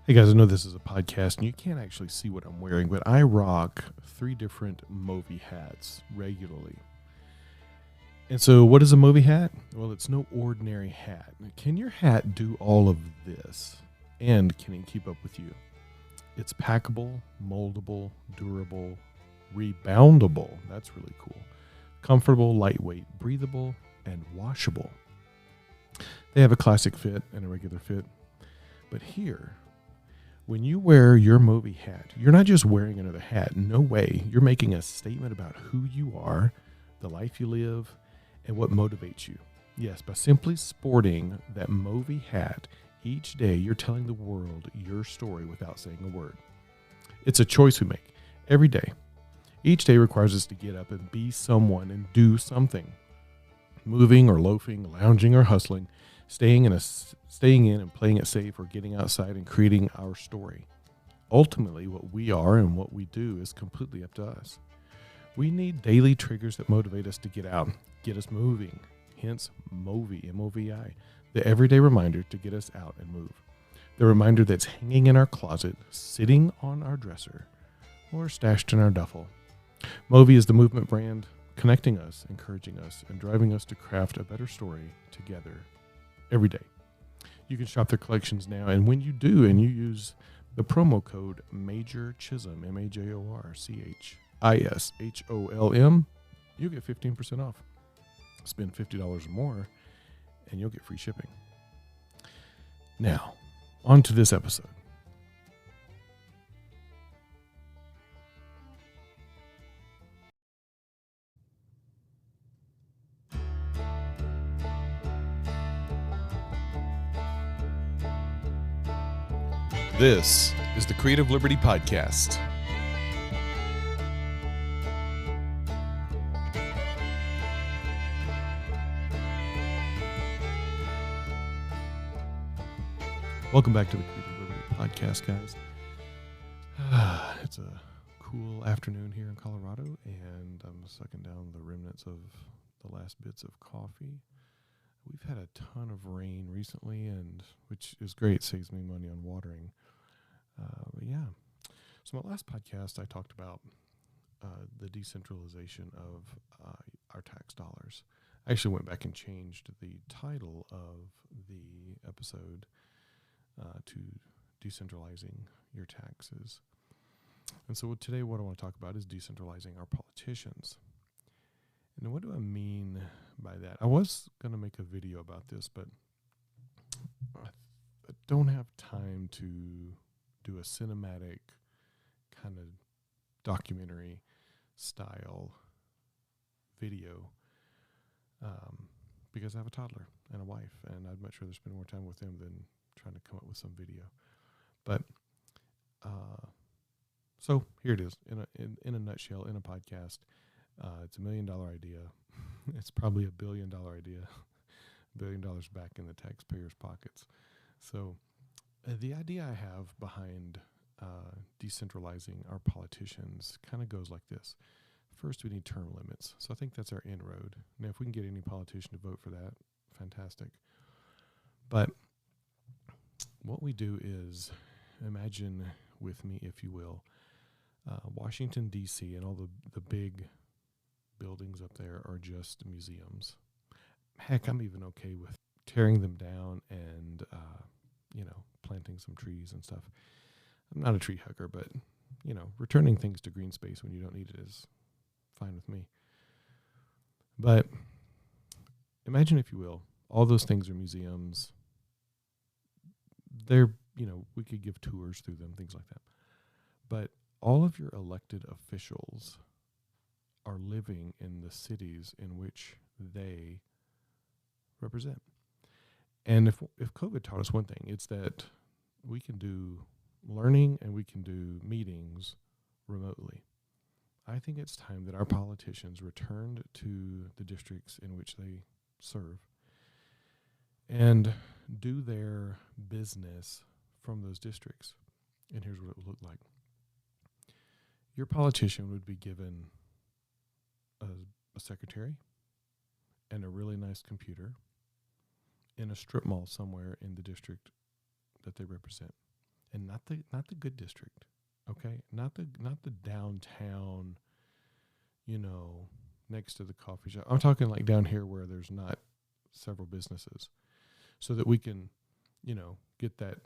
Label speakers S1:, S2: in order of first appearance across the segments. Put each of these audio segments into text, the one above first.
S1: Hey guys, I know this is a podcast and you can't actually see what I'm wearing, but I rock 3 different movie hats regularly. And so what is a movie hat? Well, it's no ordinary hat. Can your hat do all of this? And can it keep up with you? It's packable, moldable, durable, reboundable. That's really cool. Comfortable, lightweight, breathable, and washable. They have a classic fit and a regular fit. But here, when you wear your movie hat, you're not just wearing another hat. No way. You're making a statement about who you are, the life you live, and what motivates you. Yes, by simply sporting that movie hat each day, you're telling the world your story without saying a word. It's a choice we make every day. Each day requires us to get up and be someone and do something. Moving or loafing, lounging or hustling, staying in and playing it safe, or getting outside and creating our story. Ultimately, what we are and what we do is completely up to us. We need daily triggers that motivate us to get out, get us moving. Hence, Movi, M-O-V-I, the everyday reminder to get us out and move. The reminder that's hanging in our closet, sitting on our dresser, or stashed in our duffel. Movi is the movement brand, connecting us, encouraging us, and driving us to craft a better story together every day. You can shop their collections now, and when you do and you use the promo code Major Chisholm, MAJORCHISHOLM, you get 15% off. Spend $50 or more and you'll get free shipping. Now, on to this episode. This is the Creative Liberty Podcast. Welcome back to the Creative Liberty Podcast, guys. It's a cool afternoon here in Colorado, and I'm sucking down the remnants of the last bits of coffee. We've had a ton of rain recently, and which is great, saves me money on watering. But yeah, so my last podcast, I talked about the decentralization of our tax dollars. I actually went back and changed the title of the episode to Decentralizing Your Taxes. And so today what I want to talk about is decentralizing our politicians. And what do I mean by that? I was going to make a video about this, but I don't have time to do a cinematic kind of documentary style video because I have a toddler and a wife, and I'd much rather spend more time with them than trying to come up with some video. But so here it is in a nutshell, in a podcast. It's $1 million idea. It's probably $1 billion idea. $1 billion back in the taxpayers' pockets. So the idea I have behind decentralizing our politicians kind of goes like this. First, we need term limits. So I think that's our inroad. Now, if we can get any politician to vote for that, fantastic. But what we do is, imagine with me, if you will, Washington, D.C. and all the big buildings up there are just museums. Heck, I'm even okay with tearing them down and, planting some trees and stuff. I'm not a tree hugger, but, returning things to green space when you don't need it is fine with me. But imagine, if you will, all those things are museums. They're, we could give tours through them, things like that. But all of your elected officials are living in the cities in which they represent. And if COVID taught us one thing, it's that we can do learning and we can do meetings remotely. I think it's time that our politicians returned to the districts in which they serve and do their business from those districts. And here's what it would look like. Your politician would be given a secretary and a really nice computer in a strip mall somewhere in the district that they represent. and not the good district, okay? Not the downtown, next to the coffee shop. I'm talking like down here where there's not several businesses, so that we can, get that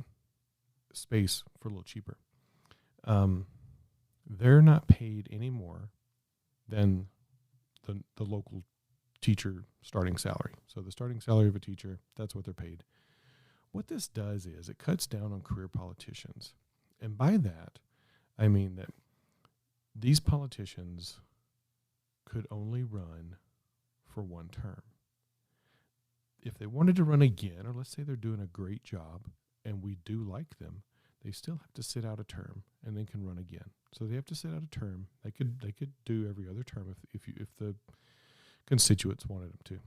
S1: space for a little cheaper. They're not paid any more than the local teacher starting salary. So the starting salary of a teacher, that's what they're paid. What this does is it cuts down on career politicians. And by that, I mean that these politicians could only run for one term. If they wanted to run again, or let's say they're doing a great job and we do like them, they still have to sit out a term and then can run again. So they have to sit out a term. They could do every other term if the constituents wanted them to.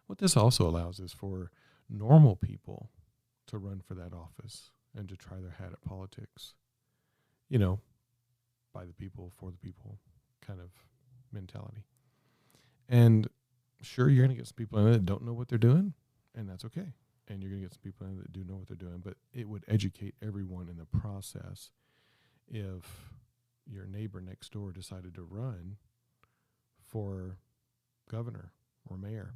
S1: What this also allows is for normal people to run for that office and to try their hat at politics. By the people, for the people kind of mentality. And sure, you're going to get some people in there that don't know what they're doing, and that's okay. And you're going to get some people in there that do know what they're doing, but it would educate everyone in the process if your neighbor next door decided to run for governor or mayor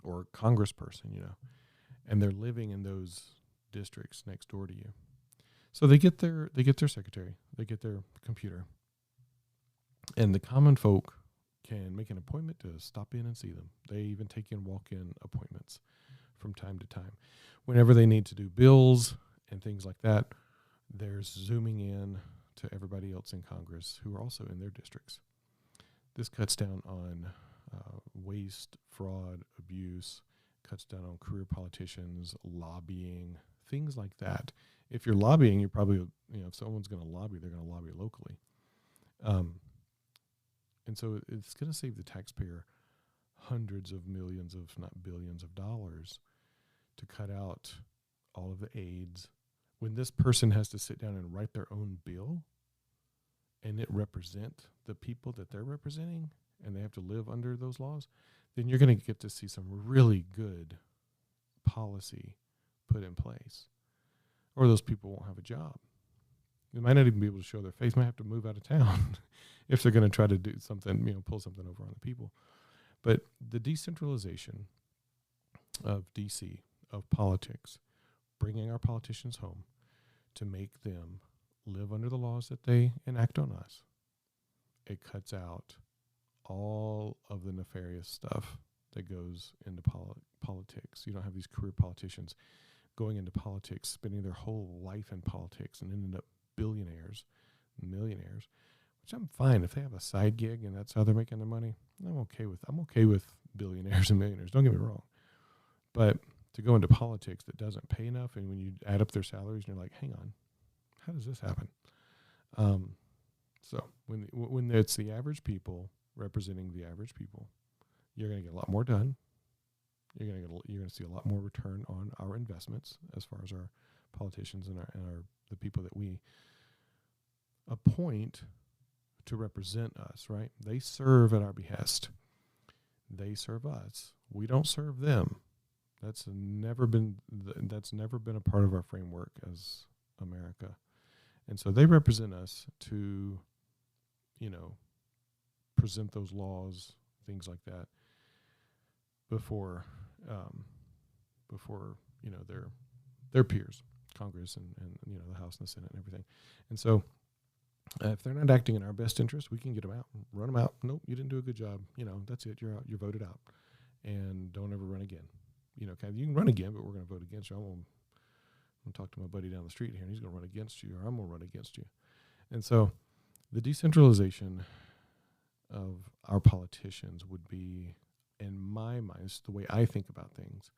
S1: or congressperson, and they're living in those districts next door to you. So they get their secretary, they get their computer, and the common folk can make an appointment to stop in and see them. They even take in walk-in appointments from time to time. Whenever they need to do bills and things like that, they're zooming in to everybody else in Congress who are also in their districts. This cuts down on waste, fraud, abuse, cuts down on career politicians, lobbying, things like that. If you're lobbying, you're probably, if someone's going to lobby, they're going to lobby locally. And so it's going to save the taxpayer hundreds of millions, if not billions of dollars to cut out all of the aides. When this person has to sit down and write their own bill and it represent the people that they're representing and they have to live under those laws, then you're going to get to see some really good policy put in place. Or those people won't have a job. They might not even be able to show their face, might have to move out of town if they're going to try to do something, pull something over on the people. But the decentralization of DC, of politics, bringing our politicians home to make them live under the laws that they enact on us, it cuts out all of the nefarious stuff that goes into politics. You don't have these career politicians going into politics, spending their whole life in politics and ended up billionaires, millionaires, which I'm fine if they have a side gig and that's how they're making their money. I'm okay with billionaires and millionaires. Don't get me wrong, but to go into politics that doesn't pay enough, and when you add up their salaries, and you're like, hang on, how does this happen? So when it's the average people representing the average people, you're going to get a lot more done. You're going to see a lot more return on our investments as far as our politicians and the people that we appoint to represent us, right? They serve at our behest. They serve us. We don't serve them. That's never been a part of our framework as America. And so they represent us to, present those laws, things like that, before their peers, Congress and the House and the Senate and everything. And so if they're not acting in our best interest, we can get them out, run them out. Nope, you didn't do a good job. That's it. You're out. You're voted out, and don't ever run again. You can run again, but we're going to vote against you. I'm going to talk to my buddy down the street here, and he's going to run against you, or I'm going to run against you. And so the decentralization of our politicians would be, in my mind, the way I think about things,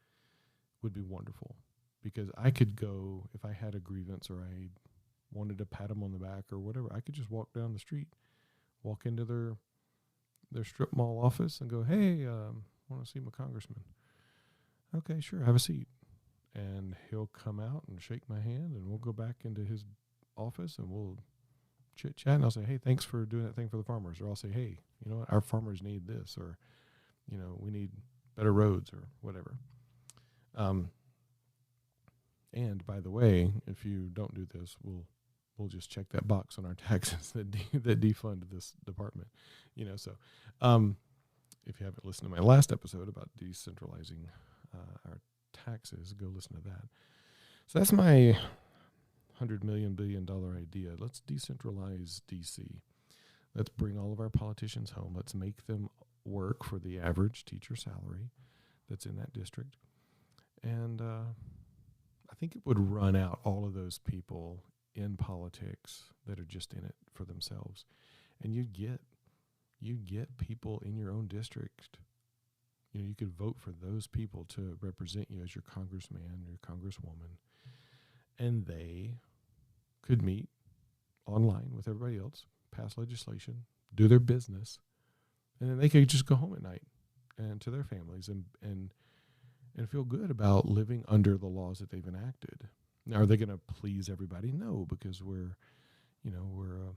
S1: would be wonderful. Because I could go, if I had a grievance or I wanted to pat them on the back or whatever, I could just walk down the street, walk into their strip mall office and go, hey, I want to see my congressman. Okay, sure, have a seat. And he'll come out and shake my hand, and we'll go back into his office and we'll chit-chat, and I'll say, hey, thanks for doing that thing for the farmers. Or I'll say, hey, you know what, our farmers need this, or, we need better roads or whatever. And by the way, if you don't do this, we'll just check that box on our taxes that that defund this department. So if you haven't listened to my last episode about decentralizing our taxes, go listen to that. So that's my $100 million billion idea. Let's decentralize DC. Let's bring all of our politicians home. Let's make them work for the average teacher salary that's in that district. And I think it would run out all of those people in politics that are just in it for themselves. And you'd get people in your own district. You could vote for those people to represent you as your congressman or your congresswoman. And they could meet online with everybody else, pass legislation, do their business, and then they could just go home at night and to their families and feel good about living under the laws that they've enacted. Now, are they going to please everybody? No, because we're a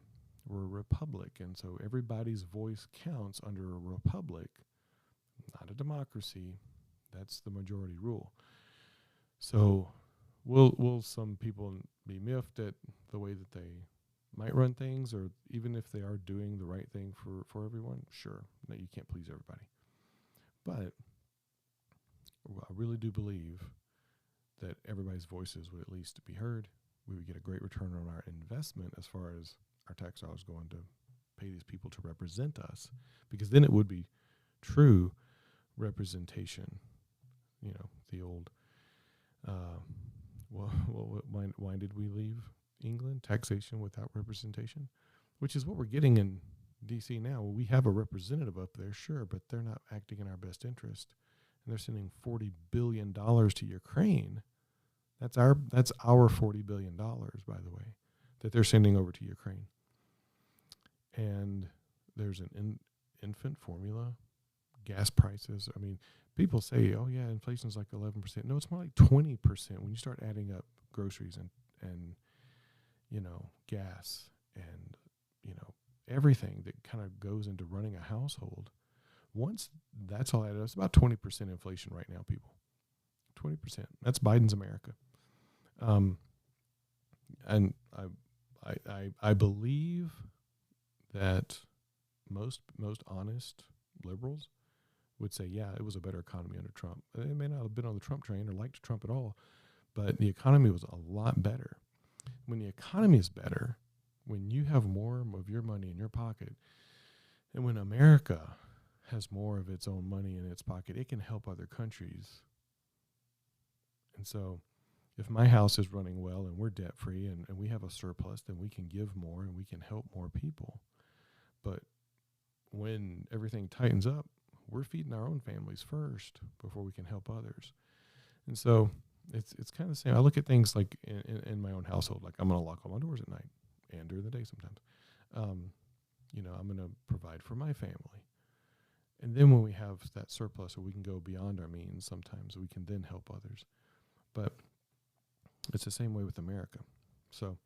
S1: republic, and so everybody's voice counts under a republic, not a democracy. That's the majority rule. So will some people be miffed at the way that they might run things, or even if they are doing the right thing for everyone? Sure. No, you can't please everybody. But I really do believe that everybody's voices would at least be heard. We would get a great return on our investment as far as our tax dollars going to pay these people to represent us, because then it would be true representation. The old, why did we leave England? Taxation without representation, which is what we're getting in D.C. now. We have a representative up there, sure, but they're not acting in our best interest. And they're sending $40 billion to Ukraine. That's our $40 billion, by the way, that they're sending over to Ukraine. And there's an infant formula, gas prices. I mean, people say, oh, yeah, inflation's like 11%. No, it's more like 20% when you start adding up groceries and gas and, everything that kind of goes into running a household. Once that's all added up, it's about 20% inflation right now, people. 20%. That's Biden's America. And I believe that most honest liberals would say, yeah, it was a better economy under Trump. They may not have been on the Trump train or liked Trump at all, but the economy was a lot better. When the economy is better, when you have more of your money in your pocket, and when America has more of its own money in its pocket, it can help other countries. And so if my house is running well and we're debt free and we have a surplus, then we can give more and we can help more people. But when everything tightens up, we're feeding our own families first before we can help others. And so it's kind of the same. I look at things like in my own household, like I'm going to lock all my doors at night and during the day sometimes. I'm going to provide for my family. And then when we have that surplus or we can go beyond our means, sometimes we can then help others. But it's the same way with America. So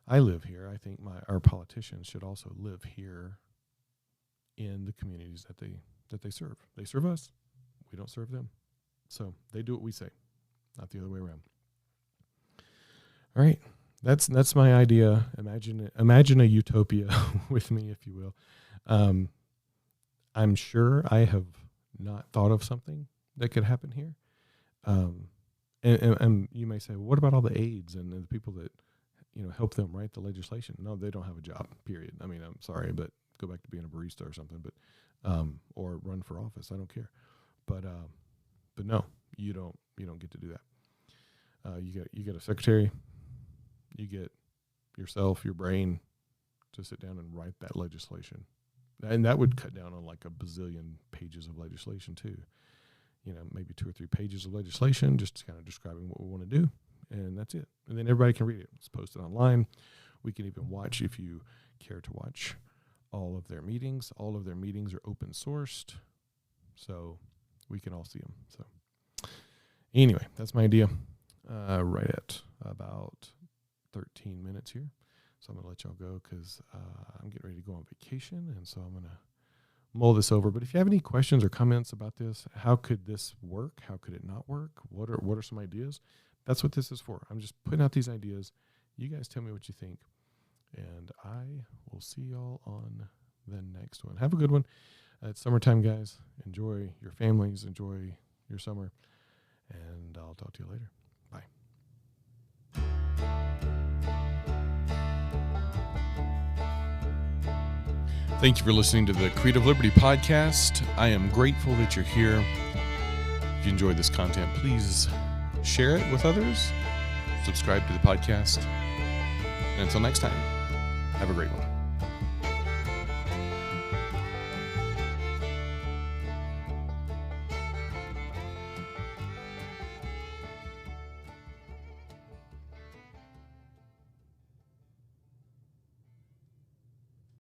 S1: I live here. I think our politicians should also live here in the communities that they serve. They serve us. We don't serve them. So they do what we say, not the other way around. All right. That's my idea. Imagine a utopia with me, if you will. I'm sure I have not thought of something that could happen here. And you may say, well, what about all the aides and the people that, help them write the legislation? No, they don't have a job, period. I mean, I'm sorry, but go back to being a barista or something, but, or run for office. I don't care. But no, you don't get to do that. You get a secretary, you get yourself, your brain to sit down and write that legislation. And that would cut down on like a bazillion pages of legislation too. Maybe 2 or 3 pages of legislation, just kind of describing what we want to do. And that's it. And then everybody can read it. It's posted online. We can even watch, if you care to watch, all of their meetings. All of their meetings are open sourced, so we can all see them. So anyway, that's my idea. Right at about 13 minutes here. So I'm going to let y'all go because I'm getting ready to go on vacation. And so I'm going to mull this over. But if you have any questions or comments about this, how could this work? How could it not work? What are some ideas? That's what this is for. I'm just putting out these ideas. You guys tell me what you think. And I will see y'all on the next one. Have a good one. It's summertime, guys. Enjoy your families. Enjoy your summer. And I'll talk to you later. Bye. Thank you for listening to the Creative Liberty Podcast. I am grateful that you're here. If you enjoyed this content, please share it with others. Subscribe to the podcast. And until next time, have a great one.